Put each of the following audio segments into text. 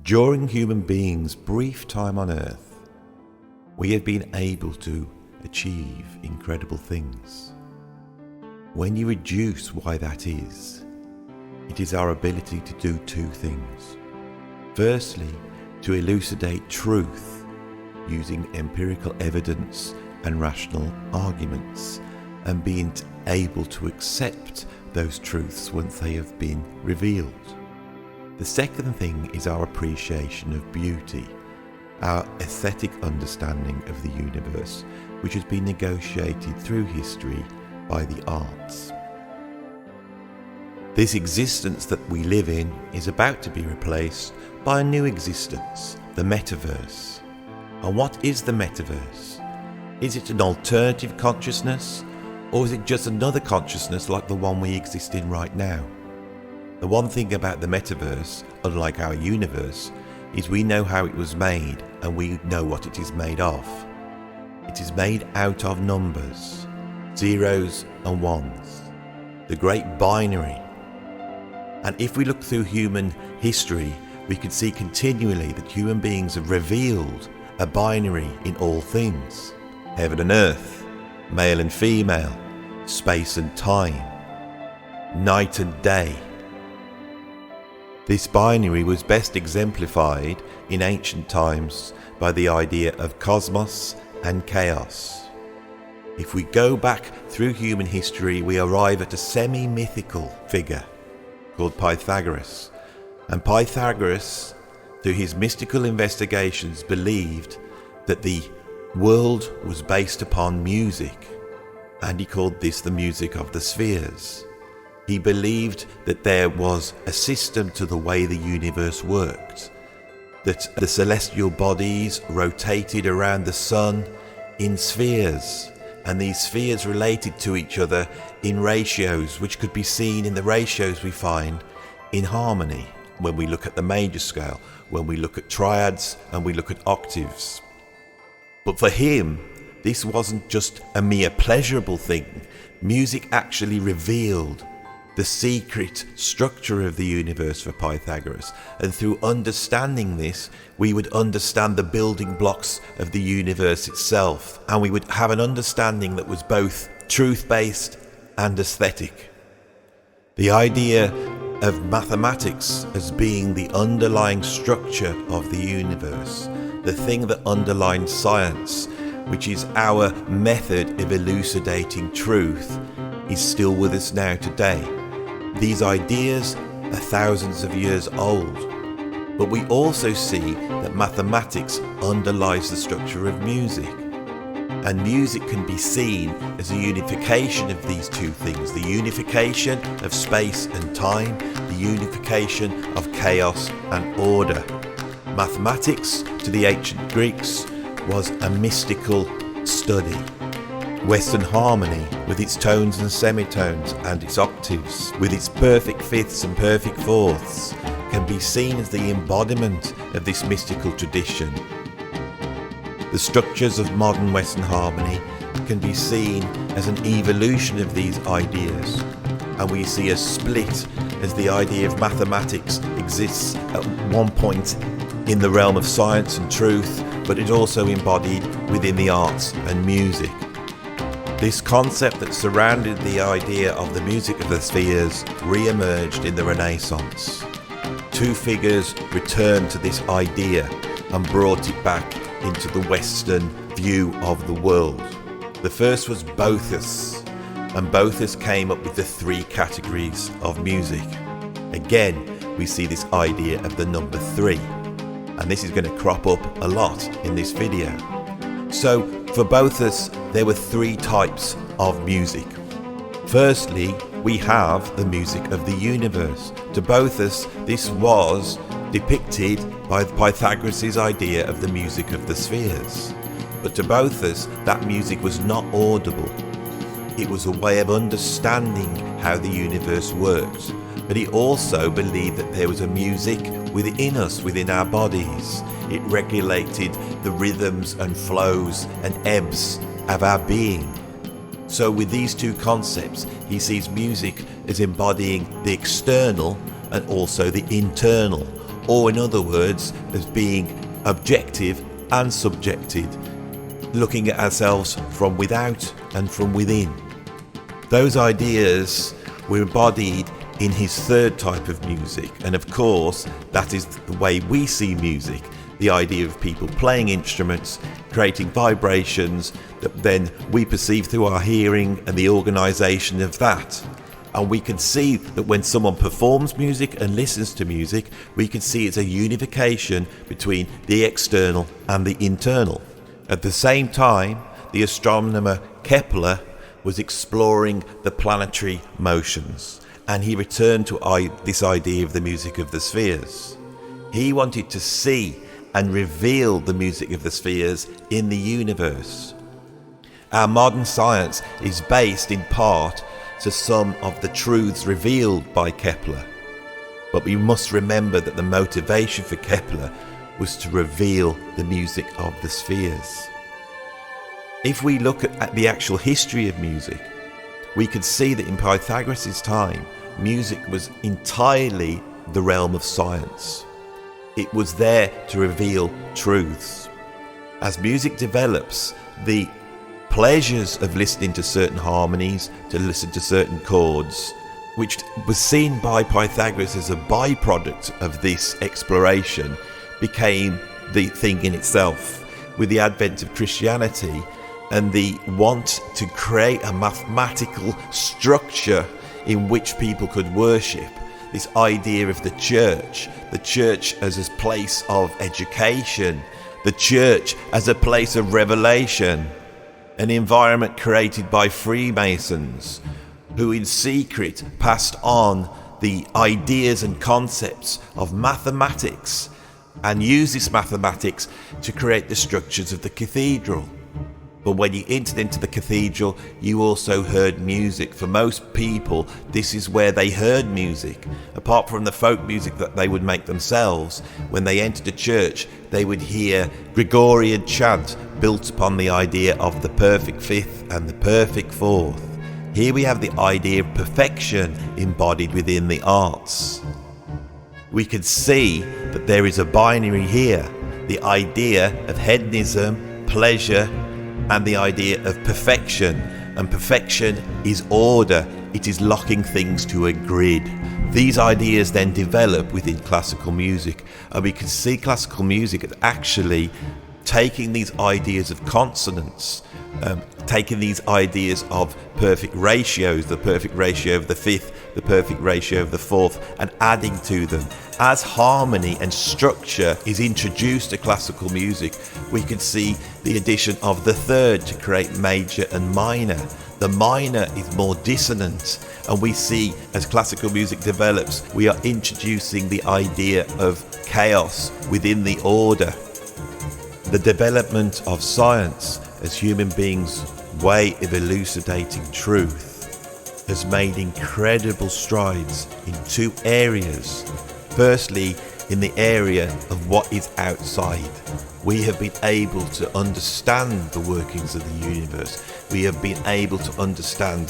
During human beings' brief time on Earth, we have been able to achieve incredible things. When you reduce why that is, it is our ability to do two things. Firstly, to elucidate truth using empirical evidence and rational arguments, and being able to accept those truths once they have been revealed. The second thing is our appreciation of beauty, our aesthetic understanding of the universe, which has been negotiated through history by the arts. This existence that we live in is about to be replaced by a new existence, the metaverse. And what is the metaverse? Is it an alternative consciousness, or is it just another consciousness like the one we exist in right now? The one thing about the metaverse, unlike our universe, is we know how it was made and we know what it is made of. It is made out of numbers, zeros and ones, the great binary. And if we look through human history, we can see continually that human beings have revealed a binary in all things. Heaven and earth, male and female, space and time, night and day. This binary was best exemplified in ancient times by the idea of cosmos and chaos. If we go back through human history, we arrive at a semi-mythical figure called Pythagoras. And Pythagoras, through his mystical investigations, believed that the world was based upon music, and he called this the music of the spheres. He believed that there was a system to the way the universe worked, that the celestial bodies rotated around the sun in spheres, and these spheres related to each other in ratios, which could be seen in the ratios we find in harmony when we look at the major scale, when we look at triads and we look at octaves. But for him, this wasn't just a mere pleasurable thing. Music actually revealed the secret structure of the universe for Pythagoras, and through understanding this, we would understand the building blocks of the universe itself, and we would have an understanding that was both truth-based and aesthetic. The idea of mathematics as being the underlying structure of the universe, the thing that underlines science, which is our method of elucidating truth, is still with us now today. These ideas are thousands of years old, but we also see that mathematics underlies the structure of music. And music can be seen as a unification of these two things, the unification of space and time, the unification of chaos and order. Mathematics, to the ancient Greeks, was a mystical study. Western harmony, with its tones and semitones and its octaves, with its perfect fifths and perfect fourths, can be seen as the embodiment of this mystical tradition. The structures of modern Western harmony can be seen as an evolution of these ideas, and we see a split as the idea of mathematics exists at one point in the realm of science and truth, but is also embodied within the arts and music. This concept that surrounded the idea of the music of the spheres re-emerged in the Renaissance. Two figures returned to this idea and brought it back into the Western view of the world. The first was Boethus, and Boethus came up with the three categories of music. Again, we see this idea of the number 3, and this is going to crop up a lot in this video. So, for Boethus, there were 3 types of music. Firstly, we have the music of the universe. To Boethus, this was depicted by Pythagoras' idea of the music of the spheres. But to Boethus, that music was not audible. It was a way of understanding how the universe worked. But he also believed that there was a music within us, within our bodies. It regulated the rhythms and flows and ebbs of our being. So with these two concepts, he sees music as embodying the external and also the internal, or in other words, as being objective and subjective, looking at ourselves from without and from within. Those ideas were embodied in his third type of music, and of course that is the way we see music, the idea of people playing instruments, creating vibrations that then we perceive through our hearing and the organisation of that. And we can see that when someone performs music and listens to music, we can see it's a unification between the external and the internal. At the same time, the astronomer Kepler was exploring the planetary motions, and he returned to this idea of the music of the spheres. He wanted to see and reveal the music of the spheres in the universe. Our modern science is based in part to some of the truths revealed by Kepler, but we must remember that the motivation for Kepler was to reveal the music of the spheres. If we look at the actual history of music, we can see that in Pythagoras' time, music was entirely the realm of science. It was there to reveal truths. As music develops, the pleasures of listening to certain harmonies, to listen to certain chords, which was seen by Pythagoras as a byproduct of this exploration, became the thing in itself. With the advent of Christianity and the want to create a mathematical structure in which people could worship, this idea of the church as a place of education, the church as a place of revelation, an environment created by Freemasons who in secret passed on the ideas and concepts of mathematics and used this mathematics to create the structures of the cathedral. But when you entered into the cathedral, you also heard music. For most people, this is where they heard music. Apart from the folk music that they would make themselves, when they entered a church, they would hear Gregorian chant built upon the idea of the perfect fifth and the perfect fourth. Here we have the idea of perfection embodied within the arts. We can see that there is a binary here, the idea of hedonism, pleasure, and the idea of perfection. And perfection is order. It is locking things to a grid. These ideas then develop within classical music, and we can see classical music as actually taking these ideas of consonants, taking these ideas of perfect ratios, the perfect ratio of the fifth, the perfect ratio of the fourth, and adding to them. As harmony and structure is introduced to classical music, we can see the addition of the third to create major and minor. The minor is more dissonant, and we see as classical music develops, we are introducing the idea of chaos within the order. The development of science as human beings' way of elucidating truth has made incredible strides in two areas. Firstly, in the area of what is outside. We have been able to understand the workings of the universe. We have been able to understand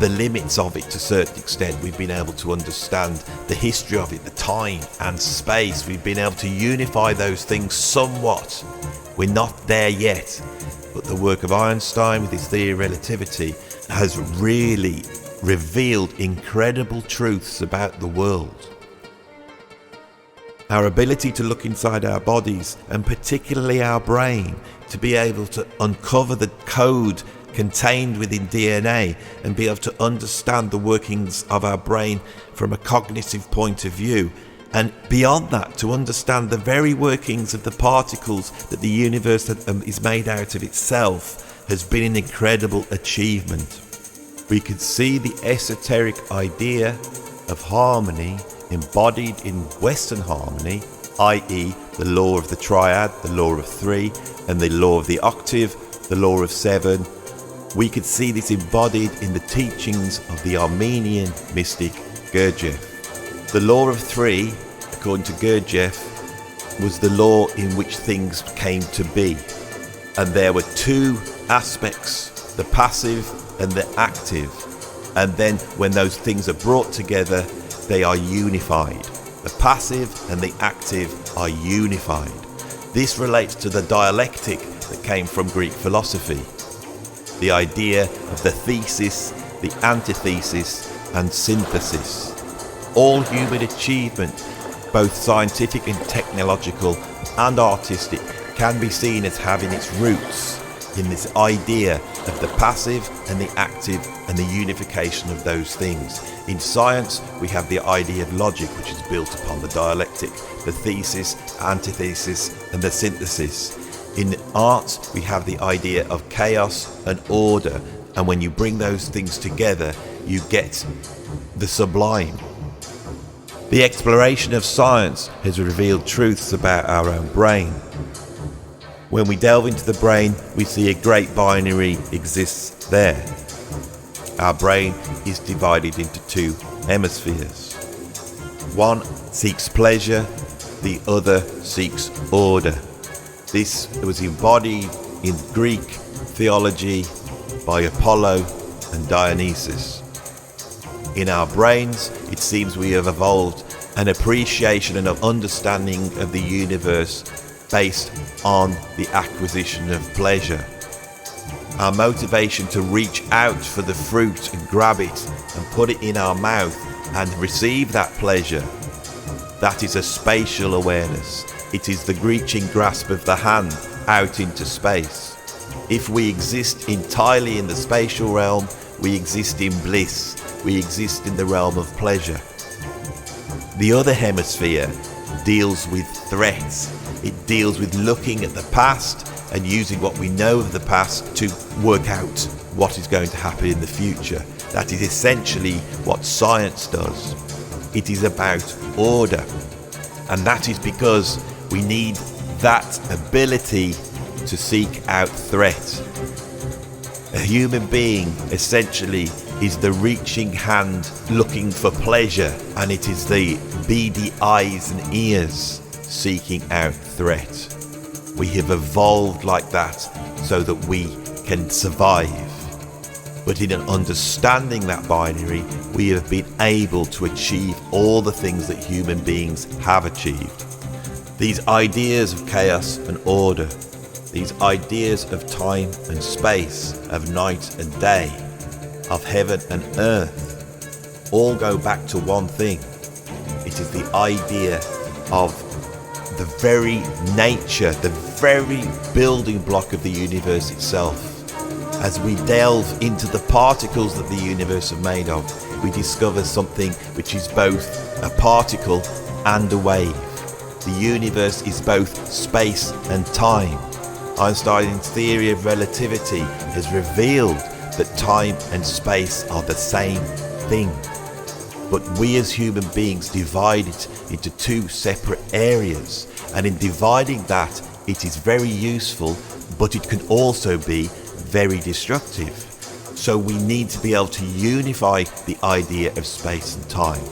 the limits of it to a certain extent. We've been able to understand the history of it, the time and space. We've been able to unify those things somewhat. We're not there yet, but the work of Einstein with his theory of relativity has really revealed incredible truths about the world. Our ability to look inside our bodies, and particularly our brain, to be able to uncover the code contained within DNA and be able to understand the workings of our brain from a cognitive point of view, and beyond that to understand the very workings of the particles that the universe is made out of itself, has been an incredible achievement. We could see the esoteric idea of harmony embodied in Western harmony, i.e. the law of the triad, the law of three, and the law of the octave, the law of seven. We could see this embodied in the teachings of the Armenian mystic Gurdjieff. The law of three, according to Gurdjieff, was the law in which things came to be. And there were two aspects, the passive and the active. And then when those things are brought together, they are unified. The passive and the active are unified. This relates to the dialectic that came from Greek philosophy. The idea of the thesis, the antithesis, and synthesis. All human achievement, both scientific and technological and artistic, can be seen as having its roots in this idea of the passive and the active and the unification of those things. In science, we have the idea of logic, which is built upon the dialectic, the thesis, antithesis, and the synthesis. In art, we have the idea of chaos and order, and when you bring those things together, you get the sublime. The exploration of science has revealed truths about our own brain. When we delve into the brain, we see a great binary exists there. Our brain is divided into two hemispheres. One seeks pleasure, the other seeks order. This was embodied in Greek theology by Apollo and Dionysus. In our brains, it seems we have evolved an appreciation and an understanding of the universe based on the acquisition of pleasure. Our motivation to reach out for the fruit and grab it and put it in our mouth and receive that pleasure, that is a spatial awareness. It is the reaching grasp of the hand out into space. If we exist entirely in the spatial realm, we exist in bliss. We exist in the realm of pleasure. The other hemisphere deals with threats. It deals with looking at the past and using what we know of the past to work out what is going to happen in the future. That is essentially what science does. It is about order. And that is because we need that ability to seek out threat. A human being essentially is the reaching hand looking for pleasure, and it is the beady eyes and ears seeking out threat. We have evolved like that so that we can survive. But in understanding that binary, we have been able to achieve all the things that human beings have achieved. These ideas of chaos and order, these ideas of time and space, of night and day, of heaven and earth, all go back to one thing. It is the idea of the very nature, the very building block of the universe itself. As we delve into the particles that the universe are made of, we discover something which is both a particle and a wave. The universe is both space and time. Einstein's theory of relativity has revealed that time and space are the same thing. But we as human beings divide it into two separate areas, and in dividing that, it is very useful, but it can also be very destructive. So we need to be able to unify the idea of space and time.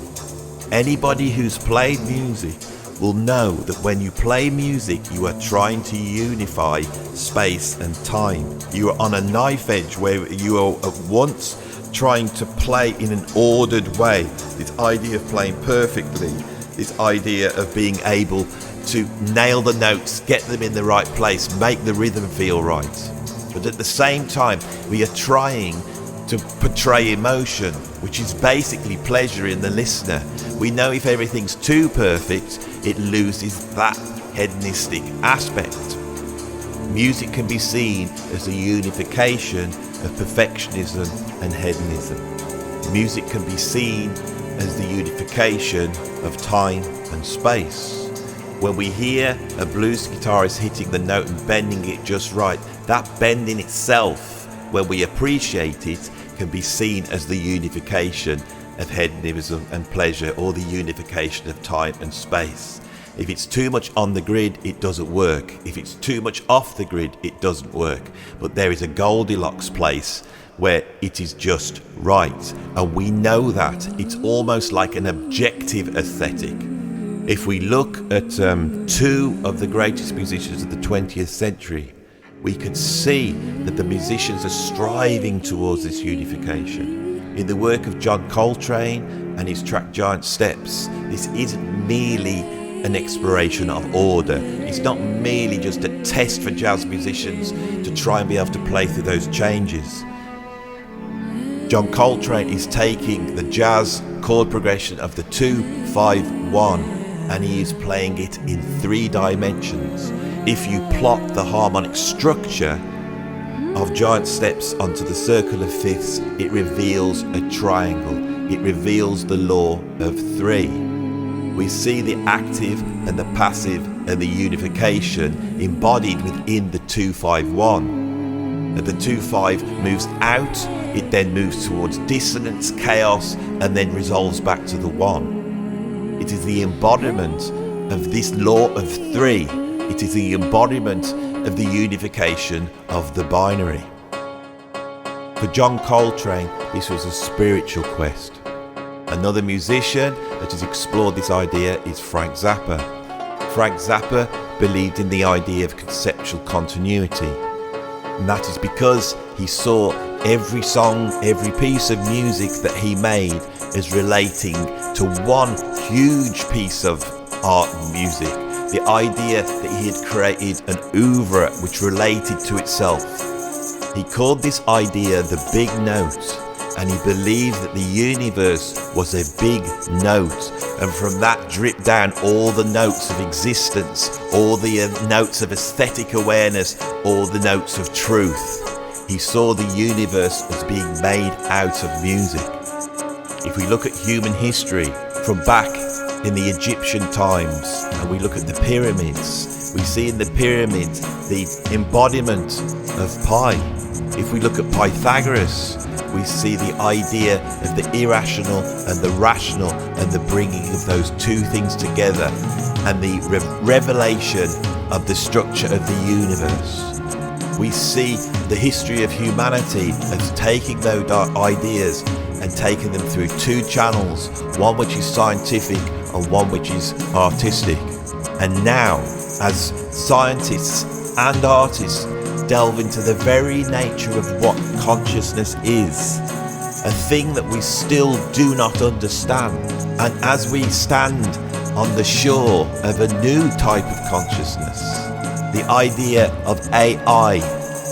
Anybody who's played music will know that when you play music, you are trying to unify space and time. You are on a knife edge where you are at once trying to play in an ordered way. This idea of playing perfectly, this idea of being able to nail the notes, get them in the right place, make the rhythm feel right. But at the same time, we are trying to portray emotion, which is basically pleasure in the listener. We know if everything's too perfect, it loses that hedonistic aspect. Music can be seen as a unification of perfectionism and hedonism. Music can be seen as the unification of time and space. When we hear a blues guitarist hitting the note and bending it just right, that bend in itself, when we appreciate it, can be seen as the unification of hedonism and pleasure, or the unification of time and space. If it's too much on the grid, it doesn't work. If it's too much off the grid, it doesn't work. But there is a Goldilocks place where it is just right. And we know that. It's almost like an objective aesthetic. If we look at two of the greatest musicians of the 20th century, we can see that the musicians are striving towards this unification. In the work of John Coltrane and his track Giant Steps, this isn't merely an exploration of order. It's not merely just a test for jazz musicians to try and be able to play through those changes. John Coltrane is taking the jazz chord progression of the 2-5-1 and he is playing it in 3 dimensions. If you plot the harmonic structure of Giant Steps onto the circle of fifths, it reveals a triangle. It reveals the law of 3. We see the active and the passive and the unification embodied within the 2-5-1. The 2-5 moves out, it then moves towards dissonance, chaos, and then resolves back to the 1. It is the embodiment of this law of 3. It is the embodiment of the unification of the binary. For John Coltrane, this was a spiritual quest. Another musician that has explored this idea is Frank Zappa. Frank Zappa believed in the idea of conceptual continuity. And that is because he saw every song, every piece of music that he made as relating to one huge piece of art and music. The idea that he had created an oeuvre which related to itself. He called this idea the big note, and he believed that the universe was a big note, and from that dripped down all the notes of existence, all the notes of aesthetic awareness, all the notes of truth. He saw the universe as being made out of music. If we look at human history from back in the Egyptian times, and we look at the pyramids, we see in the pyramids the embodiment of pi. If we look at Pythagoras, we see the idea of the irrational and the rational and the bringing of those two things together, and the revelation of the structure of the universe. We see the history of humanity as taking those ideas and taking them through 2 channels, one which is scientific and one which is artistic. And now, as scientists and artists delve into the very nature of what consciousness is, a thing that we still do not understand, and as we stand on the shore of a new type of consciousness, the idea of AI,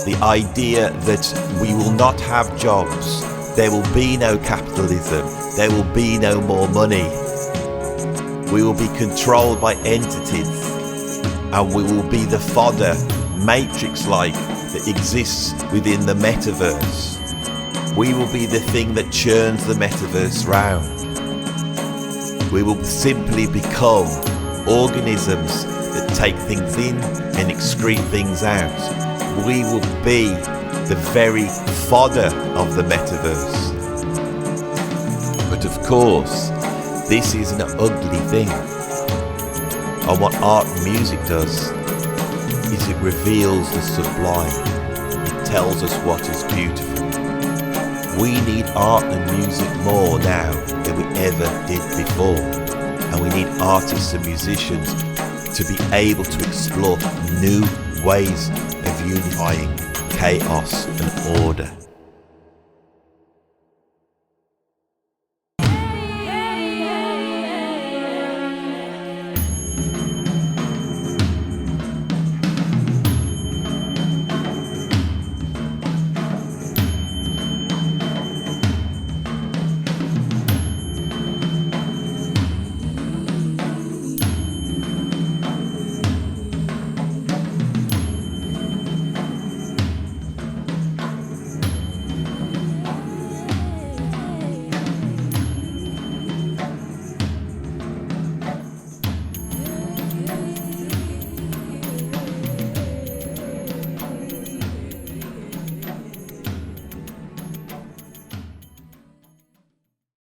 the idea that we will not have jobs, there will be no capitalism, there will be no more money, we will be controlled by entities, and we will be the fodder, matrix-like, that exists within the metaverse. We will be the thing that churns the metaverse round. We will simply become organisms that take things in and excrete things out. We will be the very fodder of the metaverse. But of course, this is an ugly thing. And what art and music does is it reveals the sublime. It tells us what is beautiful. We need art and music more now than we ever did before. And we need artists and musicians to be able to explore new ways of unifying chaos and order.